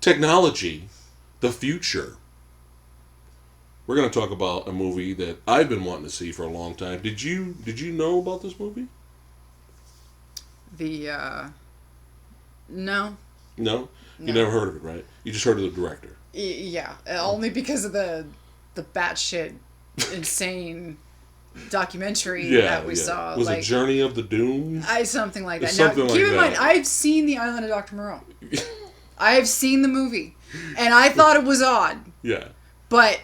Technology, the future. We're going to talk about a movie that I've been wanting to see for a long time. Did you know about this movie? No. No? You never heard of it, right? You just heard of the director. Yeah, only because of the batshit insane documentary that we saw. Was it Journey of the Doom? Something like that. Something now, keep like in mind, I've seen The Island of Dr. Moreau. I have seen the movie, and I thought it was odd. Yeah. But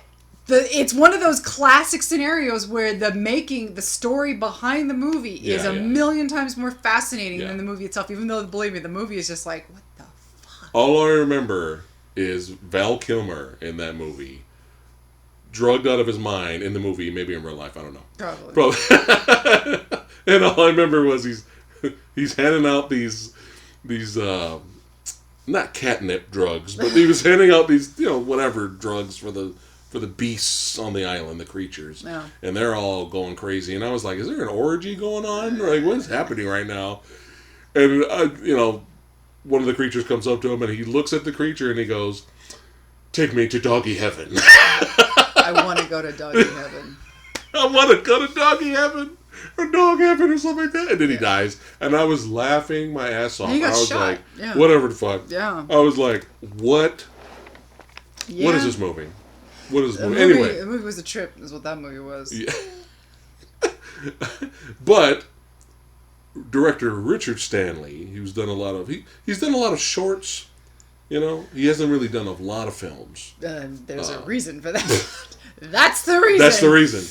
it's one of those classic scenarios where the story behind the movie is a million times more fascinating than the movie itself. Even though, believe me, the movie is just like, what the fuck? All I remember is Val Kilmer in that movie, drugged out of his mind in the movie, maybe in real life, I don't know. Probably. And all I remember was he's handing out these not catnip drugs, but he was handing out these, whatever drugs for the beasts on the island, the creatures. Yeah. And they're all going crazy. And I was like, is there an orgy going on? Like, what is happening right now? And, one of the creatures comes up to him and he looks at the creature and he goes, "Take me to doggy heaven." I want to go to doggy heaven. I want to go to doggy heaven or dog heaven or something like that. And then he dies. And I was laughing my ass off. And he got I was shot. like, whatever the fuck. Yeah. I was like, what? Yeah. What is this movie? What is this movie? Anyway. The movie was a trip, is what that movie was. Yeah. But director Richard Stanley, he's done a lot of shorts. He hasn't really done a lot of films. There's a reason for that. That's the reason. That's the reason.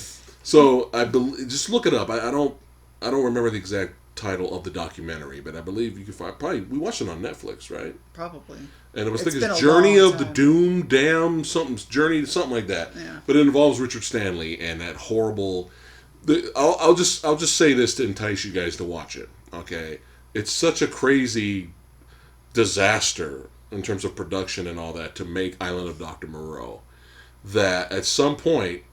So I believe, just look it up. I don't remember the exact title of the documentary, but I believe you can find. Probably we watched it on Netflix, right? Probably. And it was Journey of the Doom, Damn, something like that. Yeah. But it involves Richard Stanley and that horrible. I'll just say this to entice you guys to watch it. Okay, it's such a crazy disaster in terms of production and all that to make Island of Dr. Moreau that at some point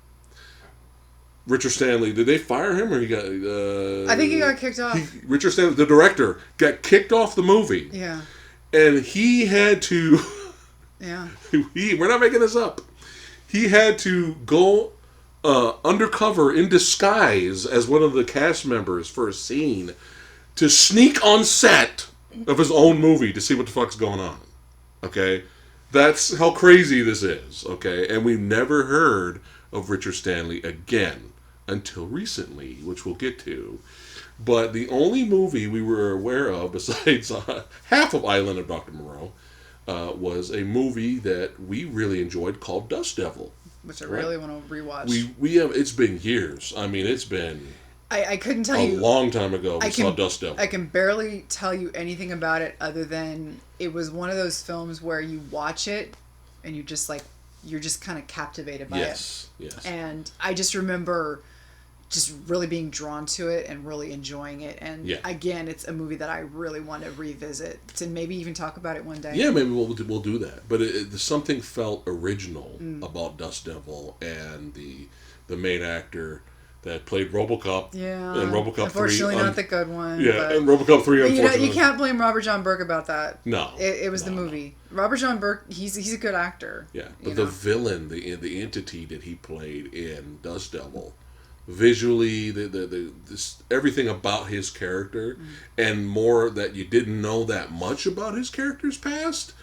Richard Stanley, did they fire him or he got? I think he got kicked off. Richard Stanley, the director, got kicked off the movie. Yeah. And he had to. Yeah. We're not making this up. He had to go undercover in disguise as one of the cast members for a scene to sneak on set of his own movie to see what the fuck's going on. Okay? That's how crazy this is. Okay? And we've never heard of Richard Stanley again until recently, which we'll get to. But the only movie we were aware of, besides half of Island of Dr. Moreau, was a movie that we really enjoyed called Dust Devil. Which I really want to rewatch. We have. It's been years. I mean, it's been. I couldn't tell you a long time ago. We saw Dust Devil. I can barely tell you anything about it other than it was one of those films where you watch it and you're just kind of captivated by it. Yes. And I just remember just really being drawn to it and really enjoying it. And again, it's a movie that I really want to revisit and maybe even talk about it one day. Yeah, maybe we'll do that. But something felt original about Dust Devil and the main actor that played RoboCop. Yeah. And RoboCop 3. Unfortunately, not the good one. Yeah, and RoboCop 3, unfortunately. You can't blame Robert John Burke about that. No. It was the movie. Robert John Burke, he's a good actor. Yeah, but the villain, the entity that he played in Dust Devil, visually, this everything about his character, and more that you didn't know that much about his character's past,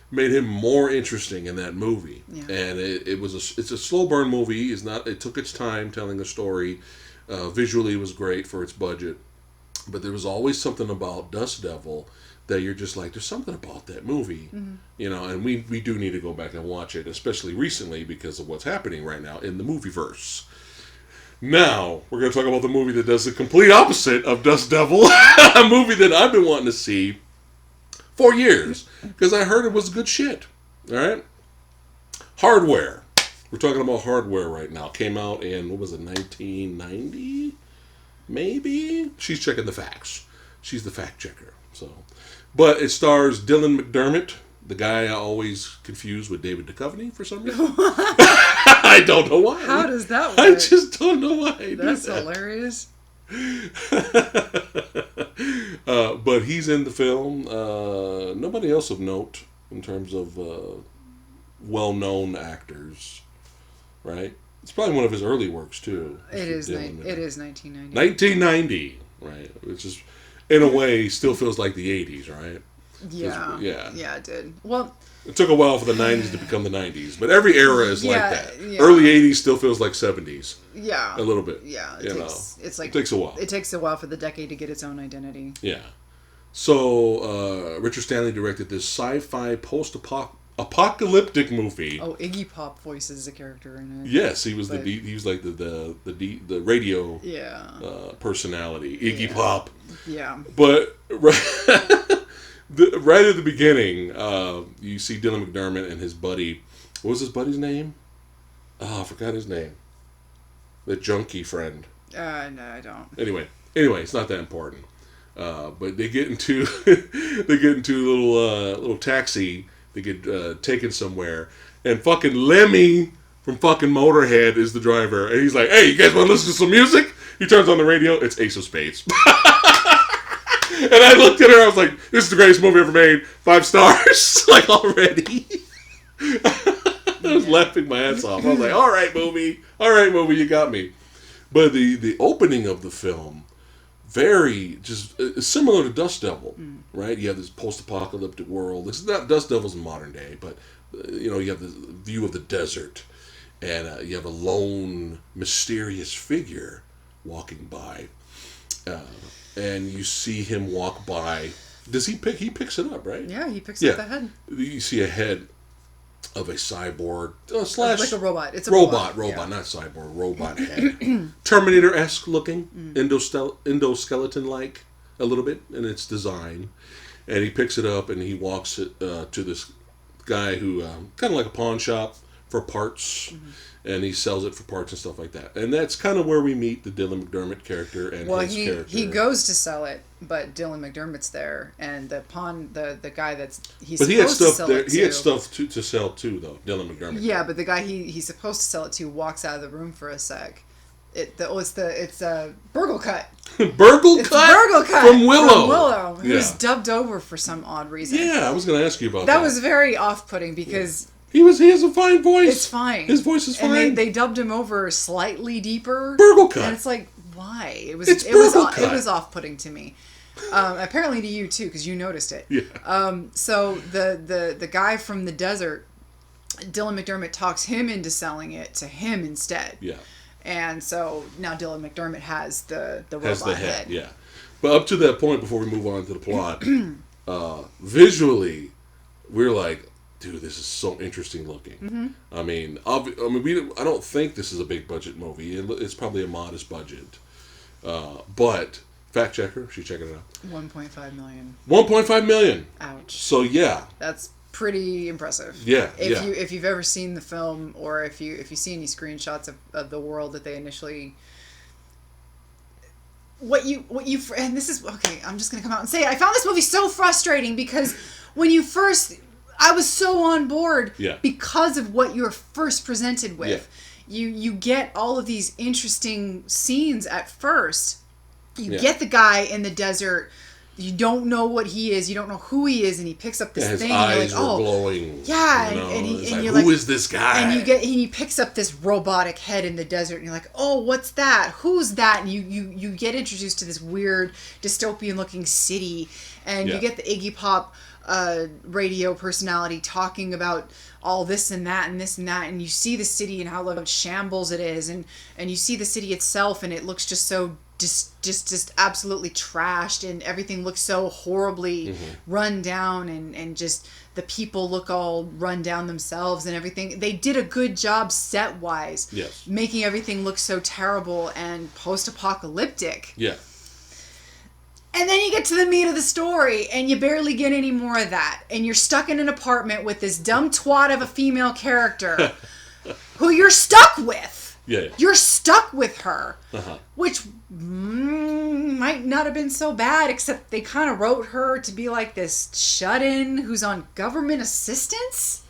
made him more interesting in that movie. Yeah. And it's a slow burn movie. It took its time telling a story. Visually, it was great for its budget, but there was always something about Dust Devil that you're just like, there's something about that movie, and we do need to go back and watch it, especially recently because of what's happening right now in the movieverse. Now, we're going to talk about the movie that does the complete opposite of Dust Devil, a movie that I've been wanting to see for years, because I heard it was good shit. All right? Hardware. We're talking about Hardware right now. Came out in, 1990? Maybe? She's checking the facts. She's the fact checker. But it stars Dylan McDermott, the guy I always confuse with David Duchovny for some reason. I don't know why. How does that work? I just don't know why. That's hilarious. But he's in the film. Nobody else of note in terms of well-known actors, right? It's probably one of his early works too. It is 1990. 1990, right? Which is, in a way, still feels like the 80s, right? Yeah. Yeah, it did. Well, it took a while for the 90s to become the 90s, but every era is like that. Yeah. Early 80s still feels like 70s. Yeah. A little bit. Yeah. It takes a while. It takes a while for the decade to get its own identity. Yeah. So, Richard Stanley directed this sci-fi post-apocalyptic movie. Oh, Iggy Pop voices a character in it. Yes, he was he was like the radio personality, Iggy Pop. Yeah. But right at the beginning, you see Dylan McDermott and his buddy. What was his buddy's name? Oh, I forgot his name. The junkie friend. No, I don't. Anyway, it's not that important. But they get into a little taxi. They get taken somewhere, and fucking Lemmy from fucking Motorhead is the driver, and he's like, "Hey, you guys want to listen to some music?" He turns on the radio. It's Ace of Spades. And I looked at her. I was like, "This is the greatest movie ever made. 5 stars." Like already. I was laughing my ass off. I was like, "All right, movie, you got me." But the opening of the film, very just similar to Dust Devil, right? You have this post-apocalyptic world. It's not Dust Devil's in modern day, but you have the view of the desert, and you have a lone, mysterious figure walking by, and you see him walk by. Does he pick? He picks it up, right? Yeah, he picks up the head. You see a head of a cyborg slash like a robot. It's a robot, yeah. Not cyborg, robot head. Terminator-esque looking, endoskeleton-like a little bit in its design. And he picks it up and he walks it to this guy who kind of like a pawn shop for parts, and he sells it for parts and stuff like that. And that's kind of where we meet the Dylan McDermott character and his character. He goes to sell it, but Dylan McDermott's there, and the guy he's but supposed to sell it to. He had stuff to sell too, though. Dylan McDermott. Yeah, but the guy he's supposed to sell it to walks out of the room for a sec. It's Burgle Cut. Burgle Cut from Willow. Who's dubbed over for some odd reason. Yeah, I was going to ask you about that. That was very off-putting because he has a fine voice. It's fine. His voice is fine. And they dubbed him over slightly deeper. Burgle Cut. And it's like, why? It was off-putting to me. Apparently to you too, because you noticed it. Yeah. So the guy from the desert, Dylan McDermott talks him into selling it to him instead. Yeah. And so now Dylan McDermott has the robot head. Yeah. But up to that point, before we move on to the plot, visually, we're like, dude, this is so interesting looking. I mean, I don't think this is a big budget movie. It's probably a modest budget. But fact checker, she's checking it out. 1.5 million. 1.5 million. Ouch. So yeah. That's pretty impressive. Yeah. If you've ever seen the film, or if you see any screenshots of the world that they initially. And this is okay. I'm just gonna come out and say it. I found this movie so frustrating because when you first, I was so on board because of what you're first presented with. Yeah. You get all of these interesting scenes at first. You get the guy in the desert. You don't know what he is. You don't know who he is, and he picks up this thing. His eyes and you're like, are glowing. Yeah, and you're like, who is this guy? And he picks up this robotic head in the desert, and you're like, oh, what's that? Who's that? And you get introduced to this weird dystopian-looking city, and you get the Iggy Pop radio personality talking about all this and that and this and that, and you see the city and how like shambles it is, and you see the city itself, and it looks just so just absolutely trashed, and everything looks so horribly run down, and just the people look all run down themselves and everything. They did a good job set wise, making everything look so terrible and post-apocalyptic. Yeah. And then you get to the meat of the story, and you barely get any more of that. And you're stuck in an apartment with this dumb twat of a female character who you're stuck with. Yeah. You're stuck with her, which might not have been so bad, except they kind of wrote her to be like this shut-in who's on government assistance.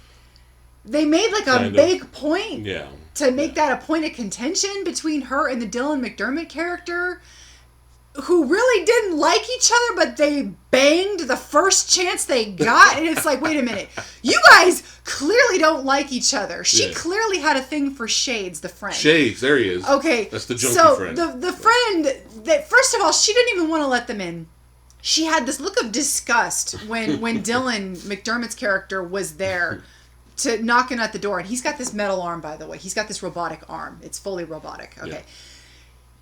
They made like a big point to make that a point of contention between her and the Dylan McDermott character. who really didn't like each other, but they banged the first chance they got. And it's like, wait a minute. You guys clearly don't like each other. She clearly had a thing for Shades, the friend. Shades, there he is. Okay. That's the junkie friend. So the friend, that first of all, she didn't even want to let them in. She had this look of disgust when Dylan McDermott's character was there to knocking at the door. And he's got this metal arm, by the way. He's got this robotic arm. It's fully robotic. Okay. Yeah.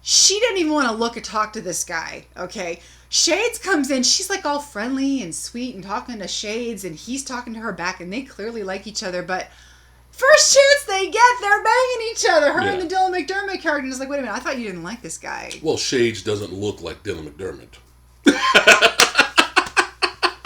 She didn't even want to look or talk to this guy, okay? Shades comes in, she's like all friendly and sweet and talking to Shades, and he's talking to her back, and they clearly like each other, but first chance they get, they're banging each other. Her and the Dylan McDermott character is like, wait a minute, I thought you didn't like this guy. Well, Shades doesn't look like Dylan McDermott.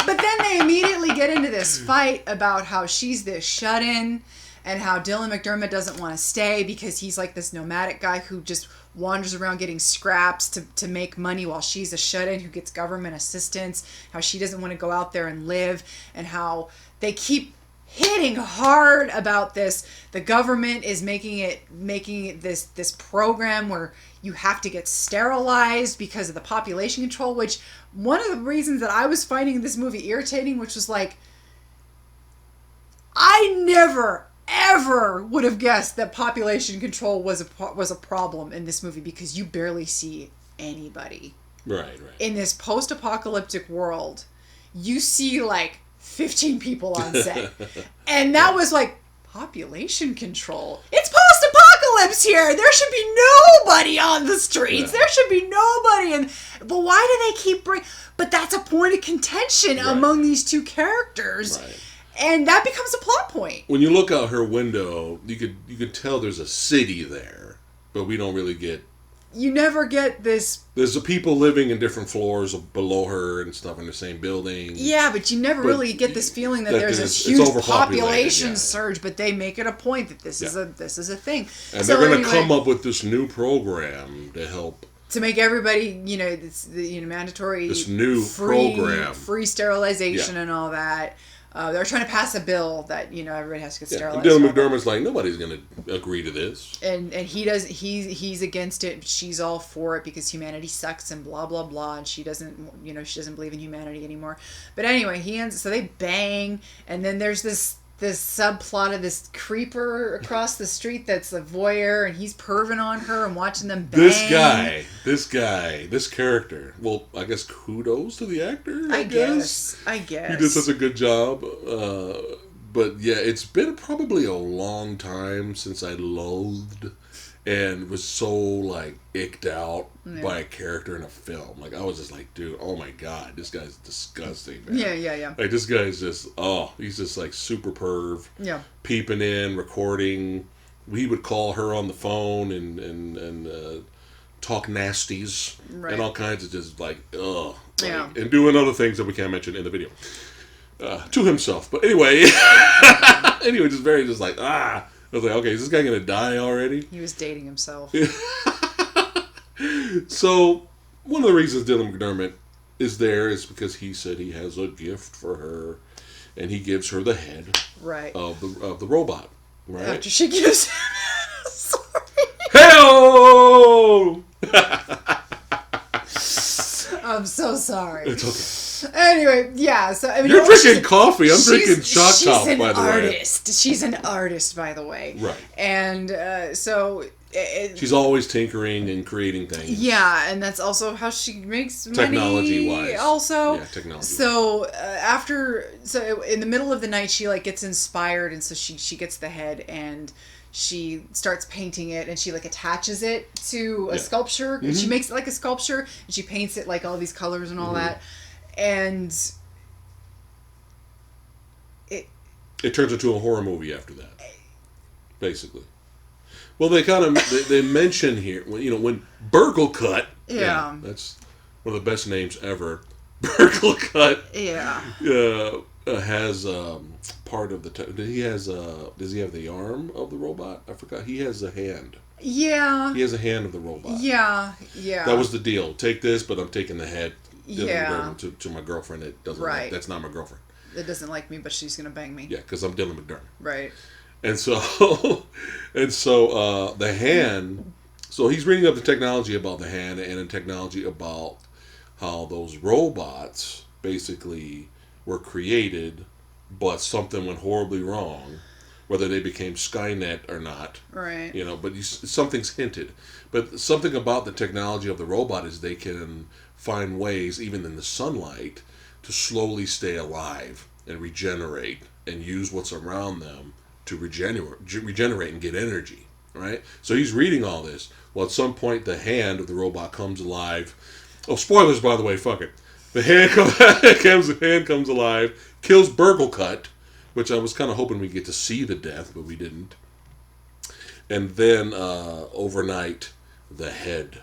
But then they immediately get into this fight about how she's this shut-in, and how Dylan McDermott doesn't want to stay because he's like this nomadic guy who just wanders around getting scraps to make money while she's a shut-in who gets government assistance, how she doesn't want to go out there and live, and how they keep hitting hard about this. The government is making it this program where you have to get sterilized because of the population control, which one of the reasons that I was finding this movie irritating, which was like, I never ever would have guessed that population control was a problem in this movie, because you barely see anybody. Right. In this post-apocalyptic world, you see like 15 people on set. And that was like, population control? It's post-apocalypse here! There should be nobody on the streets! Yeah. There should be nobody! But why do they keep But that's a point of contention among these two characters. Right. And that becomes a plot point. When you look out her window, you could tell there's a city there, but we don't really get. You never get this. There's the people living in different floors below her and stuff in the same building. Yeah, but you never really get this feeling that there's this huge population surge. But they make it a point that this is a thing. And so they're going to come up with this new program to help. To make everybody, mandatory. This new program. Free sterilization and all that. They're trying to pass a bill that everybody has to get sterilized. And Dylan McDermott's like, nobody's going to agree to this. And he's against it. She's all for it because humanity sucks and blah blah blah. And she doesn't believe in humanity anymore. But anyway, so they bang, and then there's this subplot of this creeper across the street that's a voyeur, and he's perving on her and watching them bang. This character. Well, I guess kudos to the actor, I guess. He did such a good job. But yeah, it's been probably a long time since I loathed and was so like icked out by a character in a film. Like, I was just like, dude, oh my god, this guy's disgusting, man. Yeah. Like, this guy's just, he's just like super perv. Yeah. Peeping in, recording. He would call her on the phone and talk nasties. Right. And all kinds of just like, ugh. Like, and doing other things that we can't mention in the video. To himself. But anyway. Just very just like, I was like, okay, is this guy going to die already? He was dating himself. So, one of the reasons Dylan McDermott is there is because he said he has a gift for her, and he gives her the head of the robot. Right? After she gives him sorry. Hey-oh! I'm so sorry. It's okay. Anyway, yeah. So I mean, you're drinking coffee. I'm drinking shock top. By the way, she's an artist, by the way. Right. And so she's always tinkering and creating things. Yeah, and that's also how she makes money. Technology-wise. Also, yeah, technology. So in the middle of the night, she like gets inspired, and so she gets the head and she starts painting it, and she like attaches it to a sculpture. Mm-hmm. She makes it like a sculpture, and she paints it like all these colors and all that. And it turns into a horror movie after that, basically. Well, they kind of they mention here when Burklecut. Yeah, that's one of the best names ever. Burklecut. Yeah. Has part of the. Does he have the arm of the robot? I forgot. He has a hand. Yeah. He has a hand of the robot. Yeah. That was the deal. Take this, but I'm taking the head. To my girlfriend that doesn't like, that's not my girlfriend. That doesn't like me, but she's gonna bang me. Yeah, because I'm Dylan McDermott. Right. And so the hand So he's reading up the technology about the hand and the technology about how those robots basically were created, but something went horribly wrong, whether they became Skynet or not. Right. But something's hinted. But something about the technology of the robot is they can find ways, even in the sunlight, to slowly stay alive and regenerate and use what's around them to regenerate and get energy. Right? So he's reading all this. Well, at some point, the hand of the robot comes alive. Oh, spoilers, by the way, fuck it. The hand comes alive, kills Burglecut, which I was kind of hoping we'd get to see the death, but we didn't. And then, overnight, the head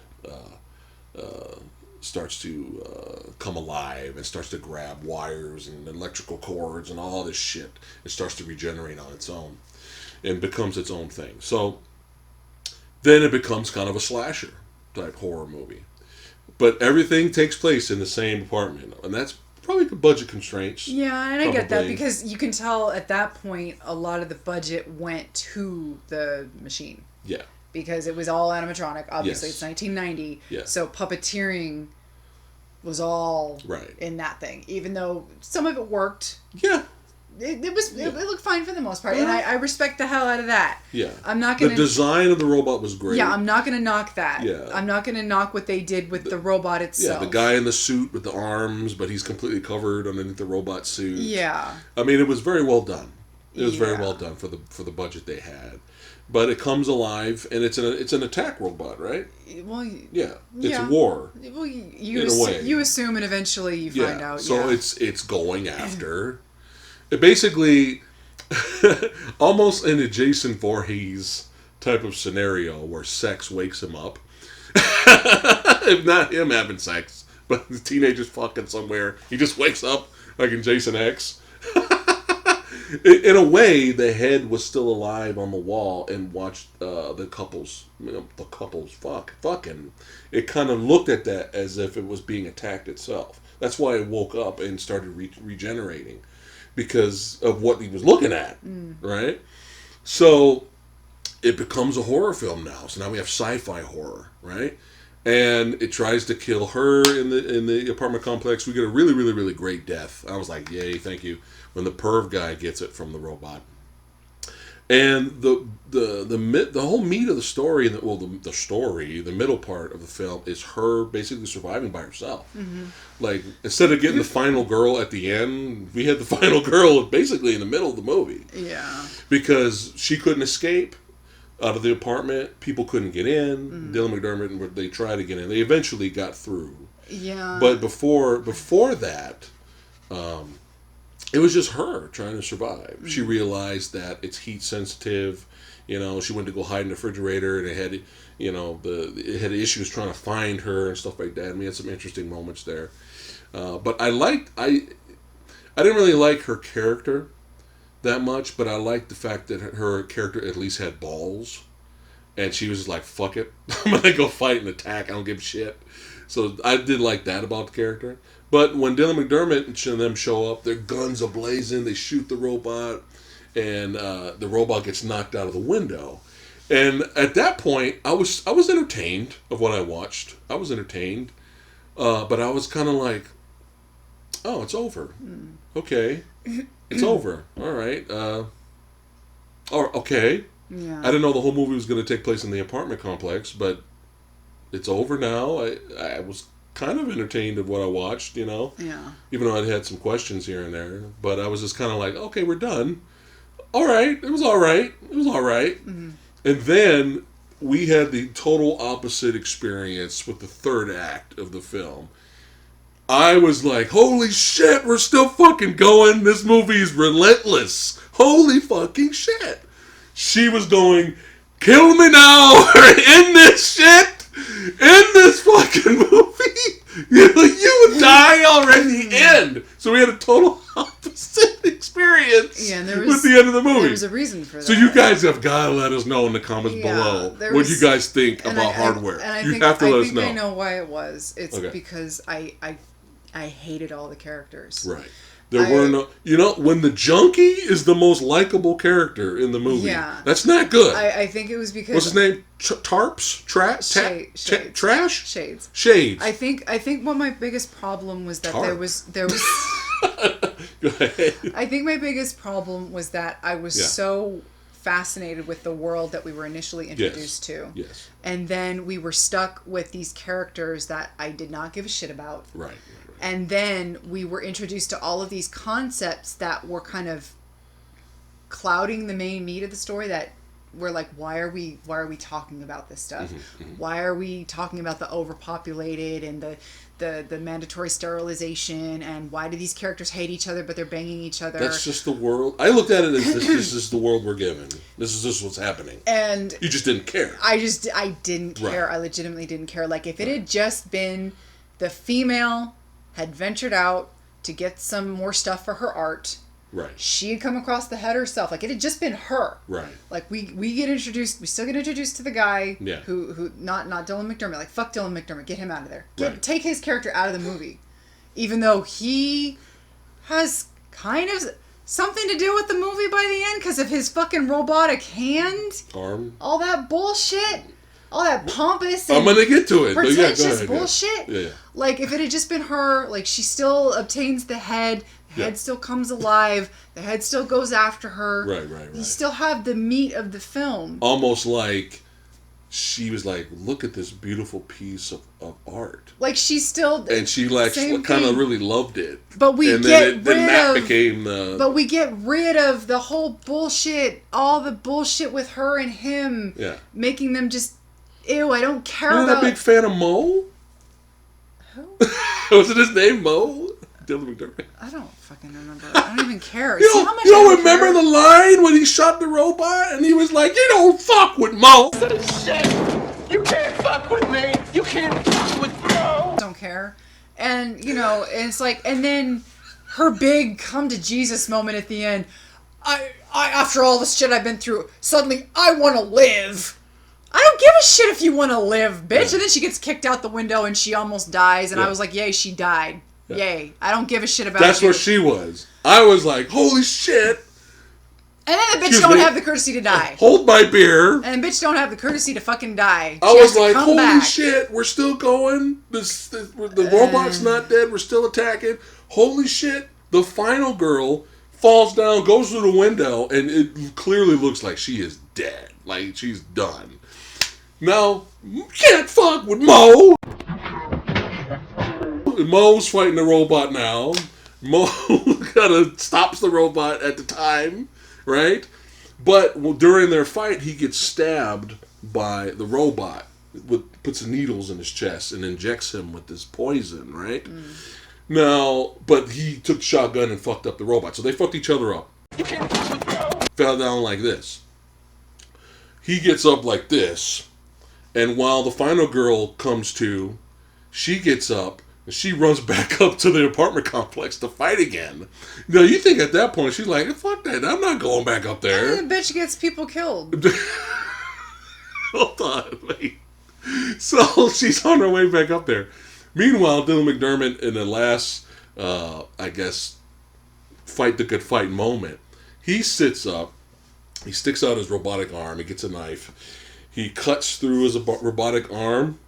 starts to come alive and starts to grab wires and electrical cords and all this shit. It starts to regenerate on its own and becomes its own thing. So then it becomes kind of a slasher type horror movie. But everything takes place in the same apartment, and that's probably the budget constraints. Yeah, and I get that because you can tell at that point a lot of the budget went to the machine. Yeah. Because it was all animatronic. Obviously, Yes. It's 1990. Yeah. So puppeteering was all in that thing. Even though some of it worked. Yeah. It looked fine for the most part, and I respect the hell out of that. Yeah, I'm not gonna. The design of the robot was great. Yeah, I'm not gonna knock that. Yeah, I'm not gonna knock what they did with the robot itself. Yeah, the guy in the suit with the arms, but he's completely covered underneath the robot suit. Yeah, I mean, it was very well done. It was very well done for the budget they had. But it comes alive, and it's an attack robot, right? Well, it's war. Well, you assume, and eventually you find out. So it's going after. It basically, almost in a Jason Voorhees type of scenario where sex wakes him up. If not him having sex, but the teenager's fucking somewhere. He just wakes up like in Jason X. In a way, the head was still alive on the wall and watched the couples fucking. It kind of looked at that as if it was being attacked itself. That's why it woke up and started regenerating. Because of what he was looking at, right? So it becomes a horror film now. So now we have sci-fi horror, right? And it tries to kill her in the apartment complex. We get a really, really, really great death. I was like, yay, thank you. When the perv guy gets it from the robot. And the whole meat of the story, the middle part of the film is her basically surviving by herself. Mm-hmm. Like, instead of getting the final girl at the end, we had the final girl basically in the middle of the movie. Yeah. Because she couldn't escape out of the apartment. People couldn't get in. Mm-hmm. Dylan McDermott, they tried to get in. They eventually got through. Yeah. But before that, it was just her trying to survive. Mm-hmm. She realized that it's heat sensitive. She went to go hide in the refrigerator, and it had, it had issues trying to find her and stuff like that. And we had some interesting moments there. But I didn't really like her character that much, but I liked the fact that her character at least had balls. And she was just like, fuck it. I'm going to go fight and attack. I don't give a shit. So I did like that about the character. But when Dylan McDermott and them show up, their guns are blazing. They shoot the robot, and the robot gets knocked out of the window. And at that point, I was entertained of what I watched. I was entertained, but I was kind of like, oh, it's over. Okay, it's over. All right. Okay. Yeah. I didn't know the whole movie was going to take place in the apartment complex, but it's over now. I was kind of entertained of what I watched, Yeah. Even though I had some questions here and there. But I was just kind of like, okay, we're done. All right. It was all right. Mm-hmm. And then we had the total opposite experience with the third act of the film. I was like, holy shit, we're still fucking going. This movie is relentless. Holy fucking shit. She was going, kill me now. In this shit. In this fucking movie, you would die already in the end. So we had a total opposite experience with the end of the movie. There was a reason for that. So you guys have got to let us know in the comments below what you guys think about hardware. And I think I know why it was. It's because I hated all the characters. Right. There were no... You know, when the junkie is the most likable character in the movie, that's not good. I think it was because... What's his name? Tarps? Trash? Shades. I think what my biggest problem was that there was... Go ahead. I think my biggest problem was that I was so fascinated with the world that we were initially introduced to. Yes. And then we were stuck with these characters that I did not give a shit about. Right. And then we were introduced to all of these concepts that were kind of clouding the main meat of the story, that we're like, why are we talking about this stuff? Why are we talking about the overpopulated and the mandatory sterilization, and why do these characters hate each other but they're banging each other? That's just the world. I looked at it as this is the world we're given. This is what's happening. And you just didn't care. I didn't care. Right. I legitimately didn't care. Like, if it had just been the female had ventured out to get some more stuff for her art. Right. She had come across the head herself. Like, it had just been her. Right. Like, we get introduced, we still get introduced to the guy who not Dylan McDermott. Like, fuck Dylan McDermott. Get him out of there. Take his character out of the movie. Even though he has kind of something to do with the movie by the end because of his fucking robotic hand. Arm. All that bullshit. All that pompous and I'm going to get to it. Pretentious bullshit. Yeah. Like, if it had just been her, like, she still obtains the head. The head still comes alive. The head still goes after her. Right. You still have the meat of the film. Almost like she was like, look at this beautiful piece of art. Like, she still... And she, like, kind of really loved it. But we then that became the... But we get rid of the whole bullshit. All the bullshit with her and him. Yeah. Making them just... Ew, I don't care about... You're not a big fan of Mo? Who? Wasn't his name Mo? Dylan McDermott. I don't fucking remember. I don't even care. You don't remember the line when he shot the robot and he was like, you don't fuck with Mo. Shit. You can't fuck with me. You can't fuck with Mo. Don't care. And, you know, and it's like, and then her big come to Jesus moment at the end. I after all the shit I've been through, suddenly I want to live. I don't give a shit if you want to live, bitch. Yeah. And then she gets kicked out the window and she almost dies. And I was like, yay, she died. Yeah. Yay. I don't give a shit about That's where she was. I was like, holy shit. And then the bitch don't have the courtesy to die. Hold my beer. And the bitch don't have the courtesy to fucking die. I was like, holy shit, we're still going. The robot's not dead. We're still attacking. Holy shit. The final girl falls down, goes through the window, and it clearly looks like she is dead. Like, she's done. Now, you can't fuck with Mo. Mo's fighting the robot now. Mo kind of stops the robot at the time, right? But during their fight, he gets stabbed by the robot. Puts needles in his chest and injects him with this poison, right? Now, but he took the shotgun and fucked up the robot. So they fucked each other up. Fell down like this. He gets up like this. And while the final girl comes to, she gets up and she runs back up to the apartment complex to fight again. Now, you think at that point, she's like, fuck that, I'm not going back up there. And the bitch gets people killed. Hold on, wait. So, she's on her way back up there. Meanwhile, Dylan McDermott, in the last, I guess, fight the good fight moment, he sits up, he sticks out his robotic arm, he gets a knife, he cuts through his robotic arm,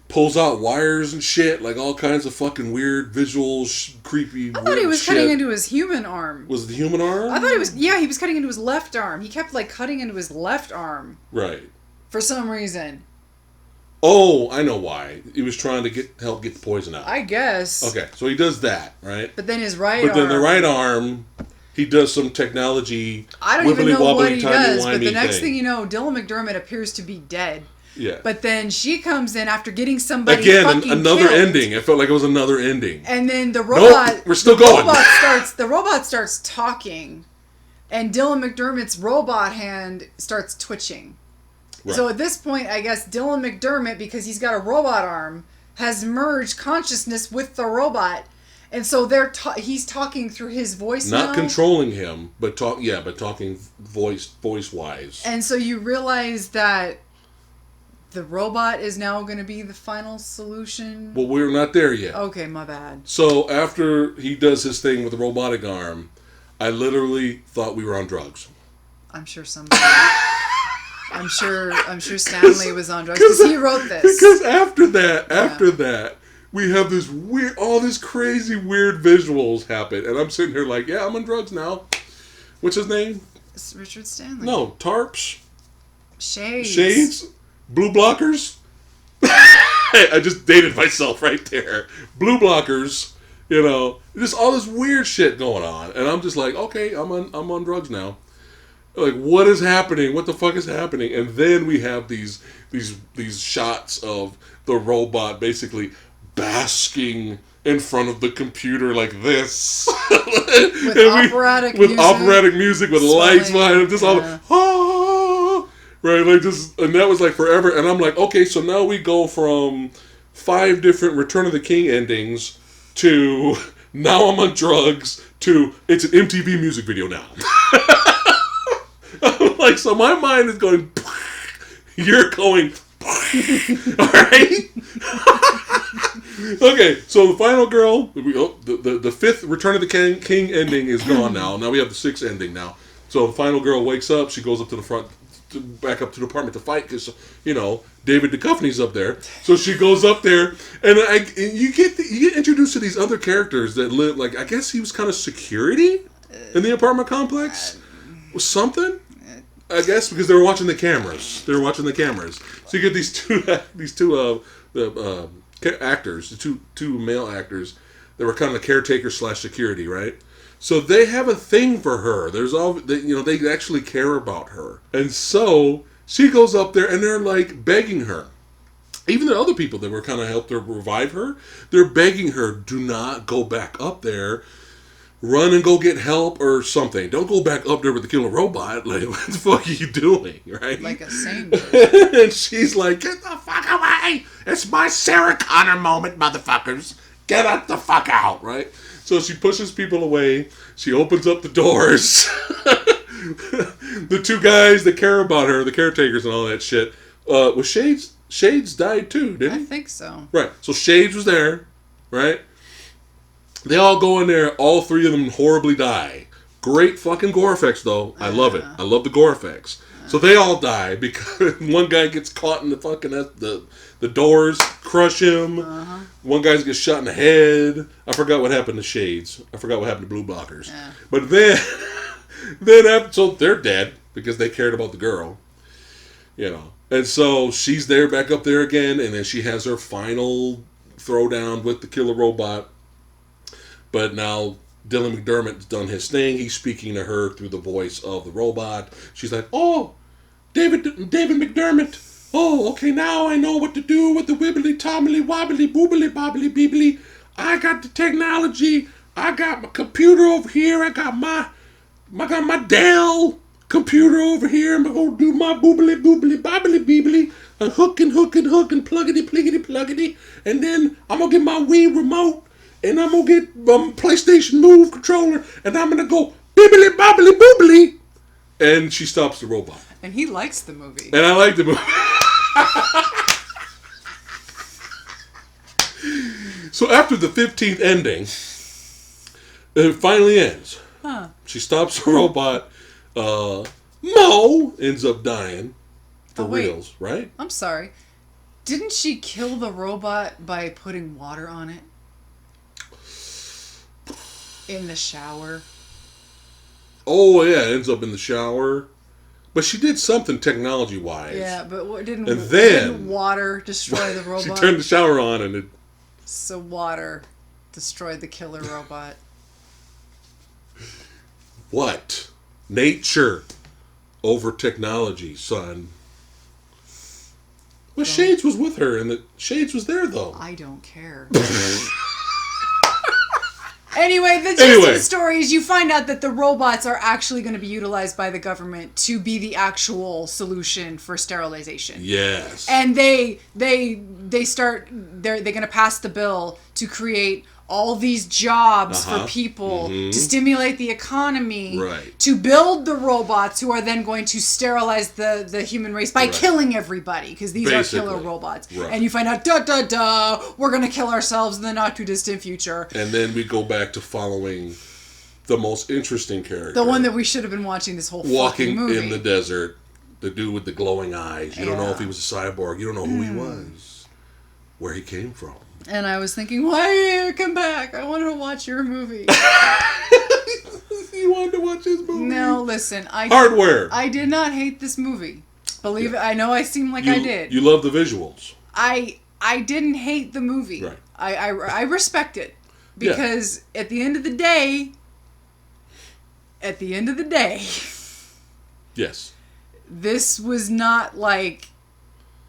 pulls out wires and shit, like all kinds of fucking weird visuals, creepy. I thought he was cutting into his human arm. Was it the human arm? I thought it was. Yeah, he was cutting into his left arm. He kept like cutting into his left arm. Right. For some reason. Oh, I know why. He was trying to help get the poison out. I guess. Okay, so he does that, right? But then his right arm. But then the right arm, he does some technology. I don't even know what he does, but the next thing you know, Dylan McDermott appears to be dead. Yeah. But then she comes in after getting somebody again, another killed. Ending. It felt like it was another ending. And then the robot... Nope, we're still going. The robot starts talking. And Dylan McDermott's robot hand starts twitching. Right. So at this point, I guess Dylan McDermott, because he's got a robot arm, has merged consciousness with the robot. And so he's talking through his voice now. Not controlling him, but talking voice-wise. And so you realize that the robot is now going to be the final solution. Well, we're not there yet. Okay, my bad. So after he does his thing with the robotic arm, I literally thought we were on drugs. I'm sure somebody. I'm sure Stanley was on drugs because he wrote this. Because after that, we have this weird, all these crazy weird visuals happen, and I'm sitting here like, yeah, I'm on drugs now. What's his name? It's Richard Stanley. No, tarps. Shades. Blue blockers. I just dated myself right there. Blue blockers. You know, just all this weird shit going on, and I'm just like, okay, I'm on drugs now. Like, what is happening? What the fuck is happening? And then we have these shots of the robot basically basking in front of the computer like this, with operatic music, with lights behind him, just all right, like just, and that was like forever. And I'm like, okay, so now we go from 5 different Return of the King endings to now I'm on drugs to it's an MTV music video now. I'm like, so my mind is going, you're going, alright? Okay, so the final girl, the 5th Return of the King ending is gone now. Now we have the 6th ending now. So the final girl wakes up, she goes up to the front, back up to the apartment to fight because, you know, David Duchovny's up there. So she goes up there, and you get introduced to these other characters that live, like, I guess he was kind of security in the apartment complex? Something? I guess because they were watching the cameras. So you get these two actors, the two male actors that were kind of caretakers / security, right? So they have a thing for her. There's all, they actually care about her, and so she goes up there and they're like begging her. Even the other people that were kind of helped her revive her, they're begging her, do not go back up there. Run and go get help or something. Don't go back up there with the killer robot. Like, what the fuck are you doing, right? Like a sane And she's like, get the fuck away! It's my Sarah Connor moment, motherfuckers. Get the fuck out, right? So she pushes people away. She opens up the doors. The 2 guys that care about her, the caretakers and all that shit. Was Shades died too, didn't he? I think so. Right. So Shades was there, right? They all go in there. All 3 of them horribly die. Great fucking gore effects, though. I love it. I love the gore effects. So they all die because one guy gets caught in the fucking the doors, crush him. One guy gets shot in the head. I forgot what happened to Shades. I forgot what happened to Blue Blockers. Yeah. But then after, so they're dead because they cared about the girl. You know, and so she's there, back up there again, and then she has her final throwdown with the killer robot. But now Dylan McDermott's done his thing. He's speaking to her through the voice of the robot. She's like, oh, David McDermott. Oh, okay, now I know what to do with the wibbly, tommily, wobbly, boobly, bobbly, beebly. I got the technology. I got my computer over here. I got my Dell computer over here. I'm going to do my boobly, boobly, bobbly, beebly. And hook and pluggity, pliggity, pluggity. And then I'm going to get my Wii remote. And I'm going to get PlayStation Move controller, and I'm going to go bibbly bobbly boobly. And she stops the robot. And he likes the movie. And I like the movie. So after the 15th ending, it finally ends. Huh. She stops the robot. Mo ends up dying. For reals, right? I'm sorry. Didn't she kill the robot by putting water on it? In the shower. Oh, yeah, it ends up in the shower. But she did something technology-wise. Yeah, but didn't water destroy the robot? She turned the shower on and it... So water destroyed the killer robot. What? Nature over technology, son. Well, Shades was with her, and the Shades was there, though. I don't care. Anyway, the gist of the story is you find out that the robots are actually going to be utilized by the government to be the actual solution for sterilization. Yes. And they're going to pass the bill to create all these jobs for people to stimulate the economy, right. to build the robots who are then going to sterilize the human race by killing everybody, because these are killer robots. Right. And you find out, we're going to kill ourselves in the not too distant future. And then we go back to following the most interesting character. The one that we should have been watching this whole fucking movie. Walking in the desert, the dude with the glowing eyes. You don't know if he was a cyborg. You don't know who he was, where he came from. And I was thinking, why did you come back? I wanted to watch your movie. You wanted to watch his movie? No, listen. Hardware. I did not hate this movie. Believe it. I know I seem like I did. You love the visuals. I didn't hate the movie. Right. I respect it. Because at the end of the day... Yes. This was not like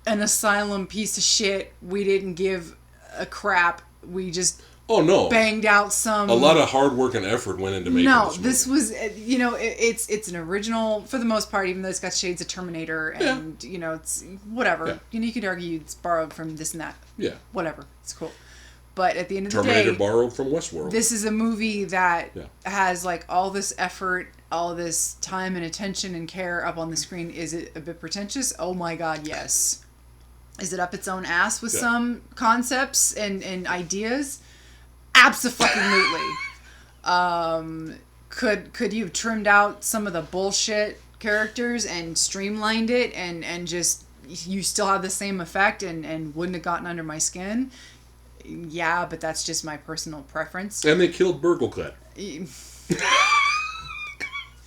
an asylum piece of shit. We didn't give a crap. We just banged out some... A lot of hard work and effort went into making this movie. This was, it's an original for the most part, even though it's got shades of Terminator and, it's whatever. Yeah. You could argue it's borrowed from this and that. Yeah. Whatever. It's cool. But at the end of the day... Terminator borrowed from Westworld. This is a movie that has, like, all this effort, all this time and attention and care up on the screen. Is it a bit pretentious? Oh my god, yes. Is it up its own ass with some concepts and ideas? Abso-fucking-lutely. Could you have trimmed out some of the bullshit characters and streamlined it and just... You still have the same effect and wouldn't have gotten under my skin? Yeah, but that's just my personal preference. And they killed Burglecut.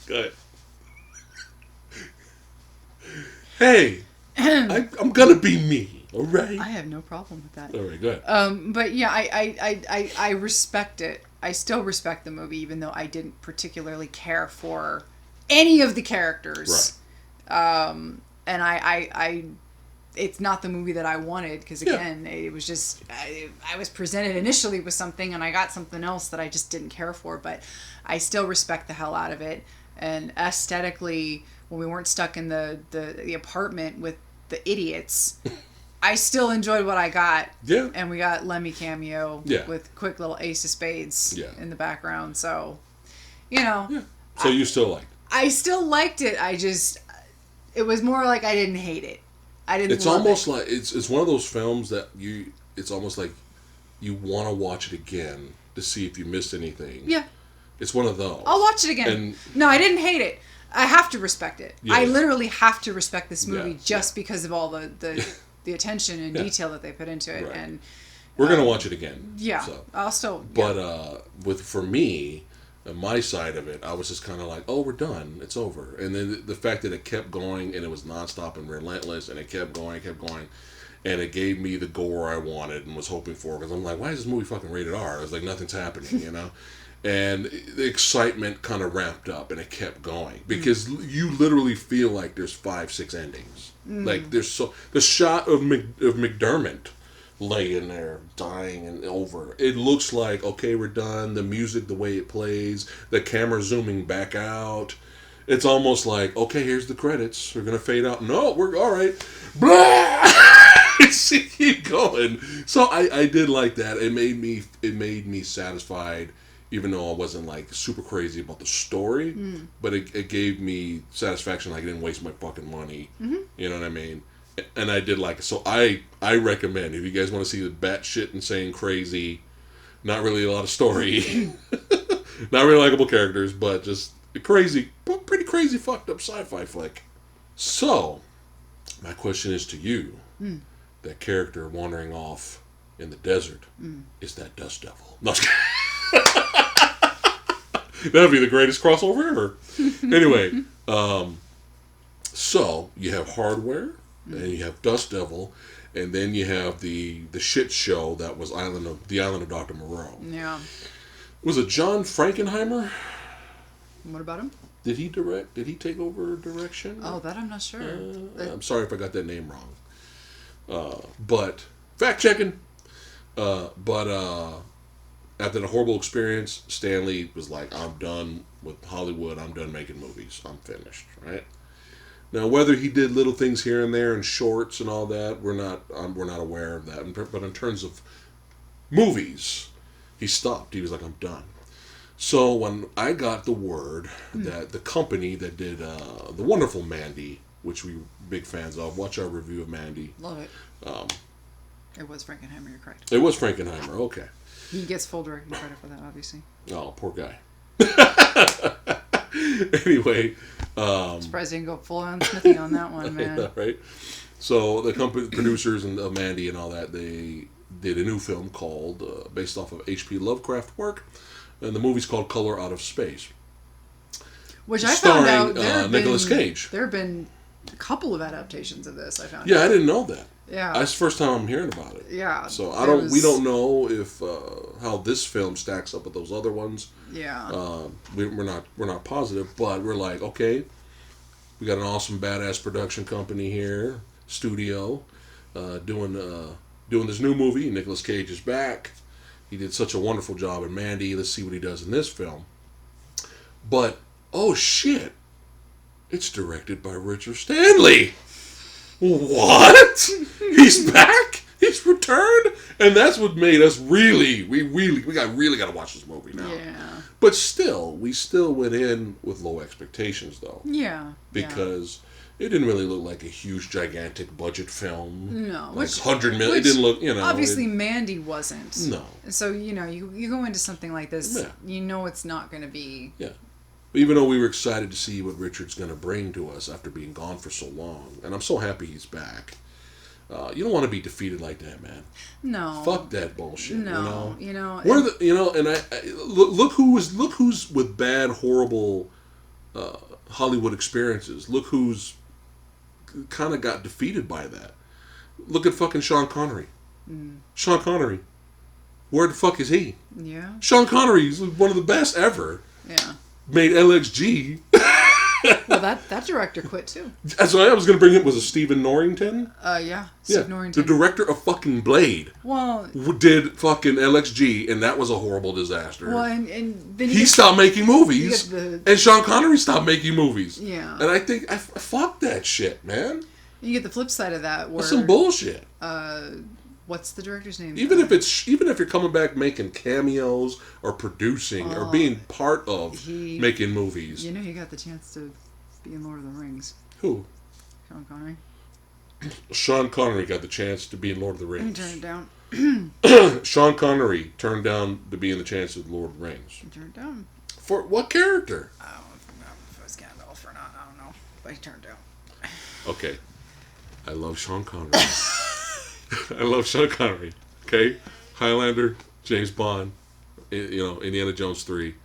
Good. Hey, I'm gonna be me, all right? I have no problem with that. All right, good. But yeah, I respect it. I still respect the movie, even though I didn't particularly care for any of the characters. Right. And I it's not the movie that I wanted, because again, it was just, I was presented initially with something and I got something else that I just didn't care for, but I still respect the hell out of it. And aesthetically, when we weren't stuck in the apartment with the idiots, I still enjoyed what I got. Yeah. And we got Lemmy cameo with quick little Ace of Spades in the background, so, Yeah. So you still liked it? I still liked it, it was more like I didn't hate it. I didn't. It's almost like it's one of those films that it's almost like you want to watch it again to see if you missed anything. Yeah. It's one of those. I'll watch it again. No, I didn't hate it. I have to respect it. Yeah. I literally have to respect this movie just because of all the attention and detail that they put into it. Right. And we're gonna watch it again. Yeah. So. I'll still. But for me, on my side of it, I was just kind of like, oh, we're done. It's over. And then the fact that it kept going and it was nonstop and relentless and it kept going. And it gave me the gore I wanted and was hoping for. Because I'm like, why is this movie fucking rated R? It's like nothing's happening, And the excitement kind of ramped up and it kept going. Because you literally feel like there's 5-6 endings. Like the shot of McDermott laying there, dying and over. It looks like, okay, we're done. The music, the way it plays, the camera zooming back out. It's almost like, okay, here's the credits. We're going to fade out. No, we're all right. Blah! Keep going. So I did like that. It made me satisfied, even though I wasn't like super crazy about the story. But it gave me satisfaction. Like I didn't waste my fucking money. You know what I mean? And I did like it. So I recommend, if you guys want to see the batshit insane crazy, not really a lot of story, not really likable characters, but just a crazy, pretty crazy fucked up sci-fi flick. So, my question is to you, that character wandering off in the desert, is that Dust Devil? No, that'd be the greatest crossover ever. Anyway, so you have Hardware, and you have Dust Devil, and then you have the shit show that was the Island of Dr. Moreau. Yeah. Was it John Frankenheimer? What about him? Did he direct? Did he take over direction? Oh, that I'm not sure. I'm sorry if I got that name wrong. But fact checking. But after the horrible experience, Stanley was like, "I'm done with Hollywood. I'm done making movies. I'm finished." Right. Now, whether he did little things here and there and shorts and all that, we're not aware of that. But in terms of movies, He stopped. He was like, I'm done. So when I got the word that the company that did the wonderful Mandy, which we were big fans of, watch our review of Mandy. Love it. It was Frankenheimer, you're correct. It was Frankenheimer, okay. He gets full directing credit for that, obviously. Oh, poor guy. Anyway. Surprised he didn't go full on Smithy on that one, man. Yeah, right? So the company, producers and Mandy and all that, they did a new film called, based off of H.P. Lovecraft work, and the movie's called Color Out of Space. Which I found out Nicolas Cage. There have been a couple of adaptations of this, I found out. Yeah, I didn't know that. Yeah. That's the first time I'm hearing about it. Yeah. So we don't know if how this film stacks up with those other ones. Yeah. We're not positive, but we're like, okay, we got an awesome badass production company here, studio, doing this new movie. Nicolas Cage is back. He did such a wonderful job in Mandy. Let's see what he does in this film. But oh shit, it's directed by Richard Stanley. What? He's back? He's returned? And that's what made us really got to watch this movie now. Yeah. But still, we still went in with low expectations, though. Yeah. Because it didn't really look like a huge, gigantic budget film. No. Like 100 million. It didn't look, Obviously, Mandy wasn't. No. So, you go into something like this, you know it's not going to be... Yeah. Even though we were excited to see what Richard's going to bring to us after being gone for so long. And I'm so happy he's back. You don't want to be defeated like that, man. No. Fuck that bullshit. No. And I look who's with bad, horrible Hollywood experiences. Look who's kind of got defeated by that. Look at fucking Sean Connery. Sean Connery. Where the fuck is he? Yeah. Sean Connery is one of the best ever. Yeah. Made LXG. Well, that director quit too. That's why I was going to bring him. Was it Stephen Norrington? Yeah. Steve Norrington. The director of fucking Blade. Well, did fucking LXG, and that was a horrible disaster. Well, and then he stopped making movies, and Sean Connery stopped making movies. Yeah. And I think fuck that shit, man. You get the flip side of that, where that's some bullshit. What's the director's name? Even if you're coming back making cameos or producing or being part of making movies. You know, he got the chance to be in Lord of the Rings. Who? Sean Connery. Sean Connery got the chance to be in Lord of the Rings. He turned it down. Sean Connery turned down to be in the chance of Lord of the Rings. He turned it down. For what character? I don't know if it was Gandalf or not. I don't know. But he turned it down. Okay. I love Sean Connery. I love Sean Connery. Okay? Highlander, James Bond, Indiana Jones 3.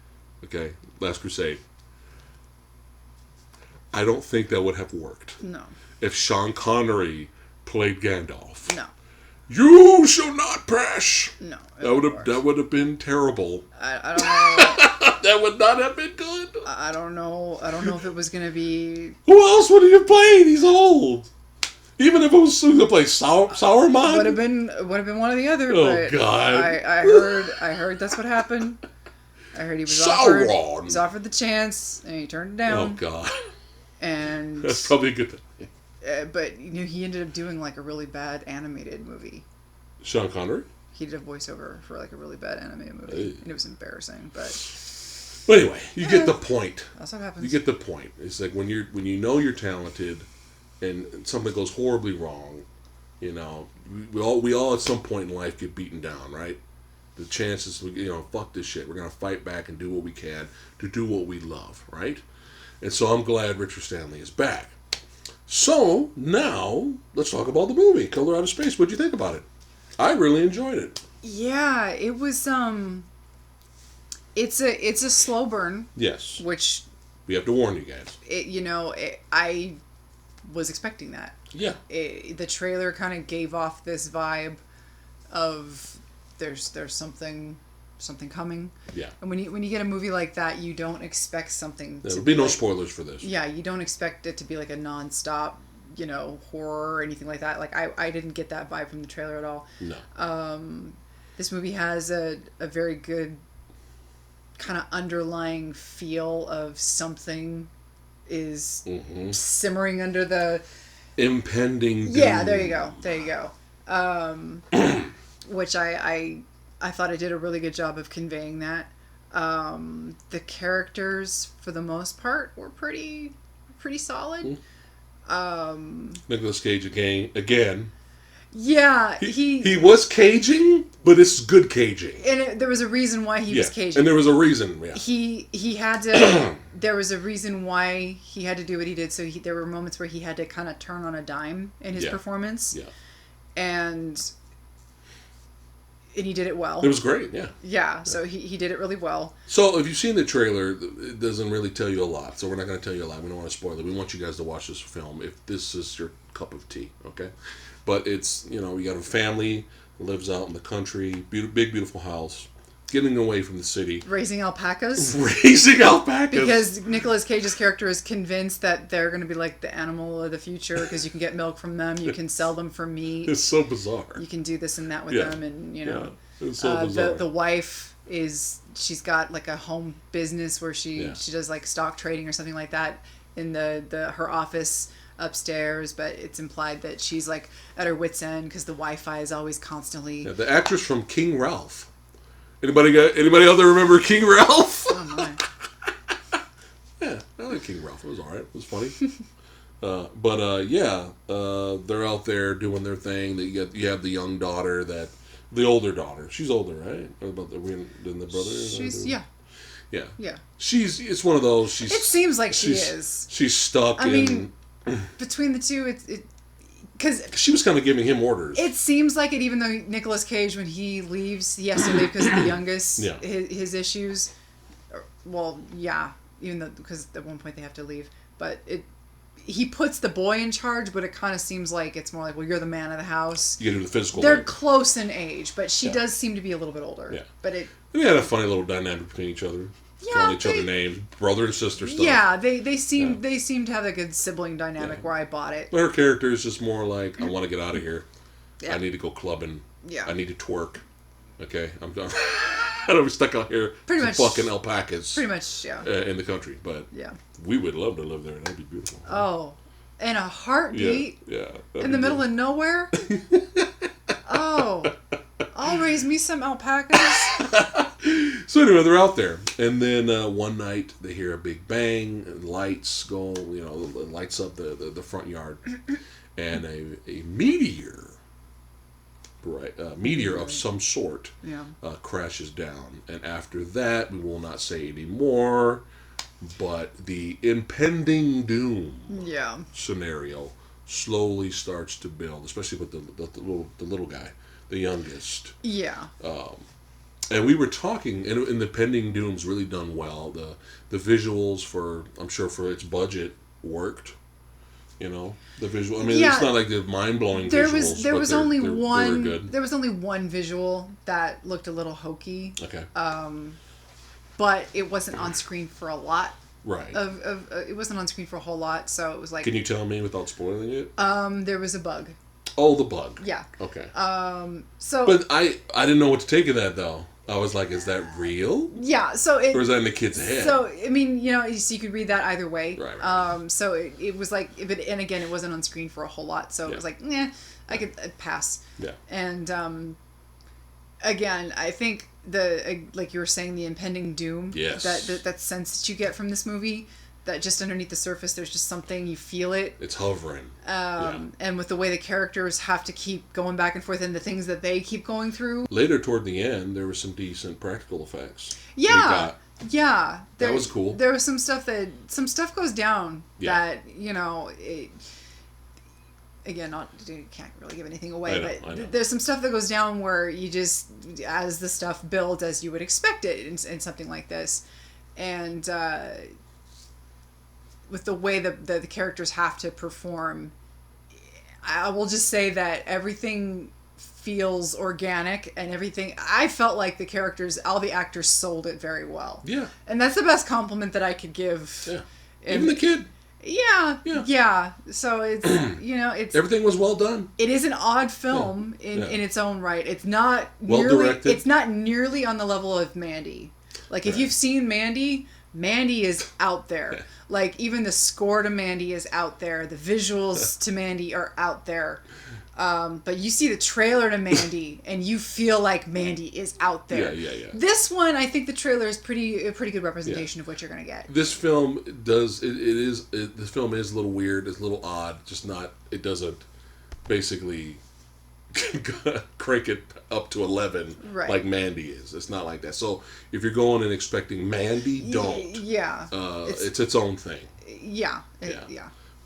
Okay? Last Crusade. I don't think that would have worked. No. If Sean Connery played Gandalf. No. You shall not perish. No. That would have been terrible. I don't know. That would not have been good. I don't know. I don't know if it was gonna be. Who else would he have played? He's old. Even if it was going to play Sauron. Would have been one or the other. Oh, but God. I heard that's what happened. I heard he was offered the chance and he turned it down. Oh, God. And that's probably a good thing. But he ended up doing like a really bad animated movie. Sean Connery? He did a voiceover for like a really bad animated movie, and it was embarrassing. But anyway, you get the point. That's what happens. You get the point. It's like when you know you're talented, and something goes horribly wrong, we all at some point in life get beaten down, right? The chances, fuck this shit. We're gonna fight back and do what we can to do what we love, right? And so I'm glad Richard Stanley is back. So now let's talk about the movie, Color Out of Space. What'd you think about it? I really enjoyed it. Yeah, it was. It's a slow burn. Yes. Which we have to warn you guys. I was expecting that. Yeah. The trailer kind of gave off this vibe of there's something coming. Yeah. And when you get a movie like that, you don't expect something. There'll be no spoilers for this. Yeah, you don't expect it to be like a nonstop, horror or anything like that. Like I didn't get that vibe from the trailer at all. No. This movie has a very good kind of underlying feel of something is simmering under the impending doom. Yeah, there you go. Which I I thought it did a really good job of conveying that. The characters, for the most part, were pretty solid. Nicolas Cage again. Yeah, he was caging, but it's good caging. And there was a reason why he was caging. And there was a reason. Yeah. He had to. There was a reason why he had to do what he did. So there were moments where he had to kind of turn on a dime in his performance. Yeah. And he did it well. It was great. Yeah. Yeah. So he did it really well. So if you've seen the trailer, it doesn't really tell you a lot. So we're not going to tell you a lot. We don't want to spoil it. We want you guys to watch this film if this is your cup of tea. Okay. But it's, you got a family that lives out in the country, big, beautiful house, getting away from the city. Raising alpacas. Because Nicolas Cage's character is convinced that they're going to be like the animal of the future because you can get milk from them, you can sell them for meat. It's so bizarre. You can do this and that with them, and, it's so bizarre. The wife she's got like a home business where she does like stock trading or something like that in her office upstairs, but it's implied that she's like at her wit's end because the Wi-Fi is always constantly. Yeah, the actress from King Ralph. Anybody out there remember King Ralph? Oh my. Yeah, I like King Ralph. It was alright. It was funny. They're out there doing their thing. You have the young daughter the older daughter. She's older, right? About the brother. She's Yeah. It's one of those. It seems like she is. She's stuck. I mean, between the two, because she was kind of giving him orders. It seems like it, even though Nicolas Cage, when he leaves, he has to leave because of the youngest, his issues. Well, yeah, even though because at one point they have to leave, but he puts the boy in charge, but it kind of seems like it's more like, well, you're the man of the house. You get into the physical. They're close in age, but she does seem to be a little bit older. Yeah, but they had a funny little dynamic between each other. Calling each other names, brother and sister stuff. Yeah, they seem to have a good sibling dynamic where I bought it. Her character is just more like, I want to get out of here. Yeah. I need to go clubbing. Yeah. I need to twerk. Okay, I'm done. I don't be stuck out here pretty much fucking alpacas. Pretty much, yeah. In the country, but we would love to live there. That'd be beautiful. Oh, in a heartbeat. Yeah. In the middle of nowhere. Oh, I'll raise me some alpacas. So anyway, they're out there, and then one night they hear a big bang, and lights go, lights up the front yard, and a meteor, meteor of some sort, crashes down, and after that we will not say anymore, but the impending doom scenario slowly starts to build, especially with the little guy, the youngest. Yeah. And we were talking, and the Pending Doom's really done well. The visuals I'm sure for its budget worked. The visual. I mean, it's not like the mind blowing visuals. There was only one visual that looked a little hokey. Okay. But it wasn't on screen for a lot. Right. It wasn't on screen for a whole lot, so it was like. Can you tell me without spoiling it? There was a bug. Oh, the bug. Yeah. Okay. So. But I didn't know what to take of that though. I was like, is that real? Yeah, so or is that in the kid's head? So, I mean, so you could read that either way. Right. So it was like, and again, it wasn't on screen for a whole lot, so it was like, I could pass. Yeah. And, again, I think like you were saying, the impending doom. Yes. That sense that you get from this movie, that just underneath the surface, there's just something, you feel it. It's hovering. And with the way the characters have to keep going back and forth and the things that they keep going through. Later toward the end, there were some decent practical effects. Yeah. Yeah. That was cool. There was some stuff goes down that, again, you can't really give anything away, I know. There's some stuff that goes down where you just, as the stuff builds as you would expect it in something like this. And, with the way the characters have to perform, I will just say that everything feels organic and everything. I felt like all the actors sold it very well. Yeah. And that's the best compliment that I could give. Yeah. Even the kid. Yeah. So it's, it's... Everything was well done. It is an odd film in its own right. It's not well directed. It's not nearly on the level of Mandy. Like, if you've seen Mandy is out there. Like, even the score to Mandy is out there. The visuals to Mandy are out there. But you see the trailer to Mandy, and you feel like Mandy is out there. Yeah. This one, I think the trailer is a pretty good representation of what you're gonna get. This film the film is a little weird, it's a little odd, just not. It doesn't basically crank it up to 11 like Mandy is. It's not like that. So if you're going and expecting Mandy, don't. Yeah. It's its own thing. Yeah.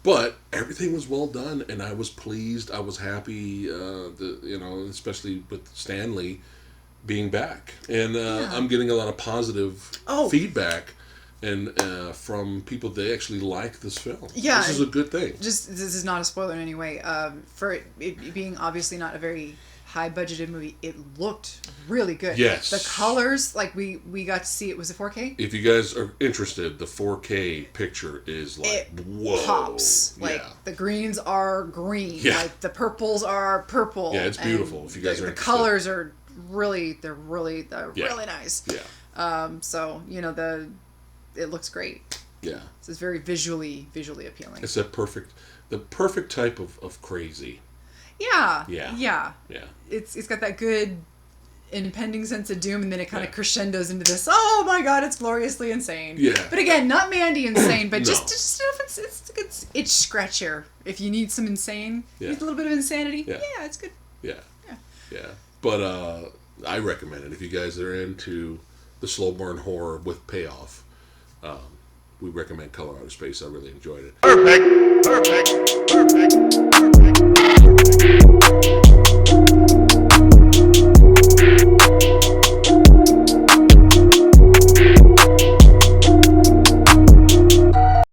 But everything was well done, and I was pleased. I was happy, especially with Stanley being back. And I'm getting a lot of positive feedback and from people that actually like this film. Yeah. This is a good thing. This is not a spoiler in any way. For it being obviously not a very high-budgeted movie, it looked really good. Yes. The colors, like, we got to see it. Was it 4K? If you guys are interested, the 4K picture is like, whoa. Pops. Like, the greens are green. Yeah. Like, the purples are purple. Yeah, it's beautiful. If you guys are the interested. colors are really nice. Yeah. So, it looks great. Yeah. It's very visually appealing. It's the perfect type of crazy. Yeah. It's got that good impending sense of doom, and then it kind of crescendos into this. Oh my God, it's gloriously insane. Yeah. But again, not Mandy insane, but No. just it's a good itch scratcher. If you need some insane, you need a little bit of insanity. Yeah. It's good. Yeah. But I recommend it if you guys are into the slow burn horror with payoff. We recommend Color Out of Space. I really enjoyed it. Perfect.